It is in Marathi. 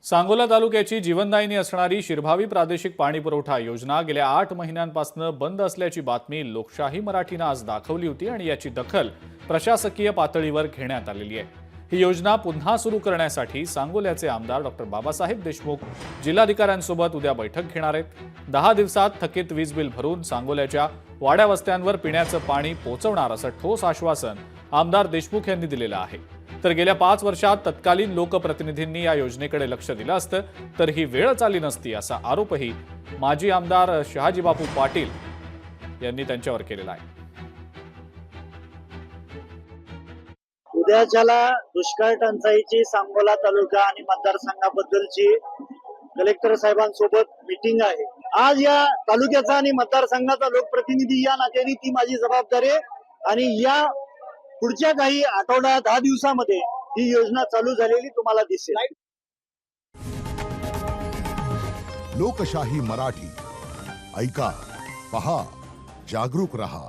सांगोला तालुक्याची जीवनदायिनी असणारी शिरभावी प्रादेशिक पाणी पुरवठा योजना गेल्या 8 महिन्यांपासून बंद असल्याची बातमी लोकशाही मराठीनं आज दाखवली होती आणि याची दखल प्रशासकीय पातळीवर घेण्यात आलेली आहे। ही योजना पुन्हा सुरू करण्यासाठी सांगोल्याचे आमदार डॉ. बाबासाहेब देशमुख जिल्हाधिकाऱ्यांसोबत उद्या बैठक घेणार आहेत। 10 दिवसात थकीत वीज बिल भरून सांगोल्याच्या वाड्या वस्त्यांवर पिण्याचं पाणी पोहोचवणार असं ठोस आश्वासन आमदार देशमुख यांनी दिलेलं आहे। तर गेल्या 5 वर्षात तत्कालीन लोकप्रतिनिधींनी या योजनेकडे लक्ष दिलं असतं तर ही वेळच आली नसती असा आरोपही माजी आमदार शहाजीबापू पाटील यांनी त्यांच्यावर केलेला आहे। उद्याच्याला दुष्काळ टंचाईची सांगोला तालुका आणि मतदारसंघाबद्दलची कलेक्टर साहेबांसोबत मीटिंग आहे। आज या तालुक्याचा आणि मतदारसंघाचा लोकप्रतिनिधी या नात्याने ती माझी जबाबदारी आहे आणि या पुढच्या काही आठवडा 10 दिवसामध्ये ही योजना चालू झालेली तुम्हाला दिसेल। लोकशाही मराठी ऐका, पहा, जागरूक रहा।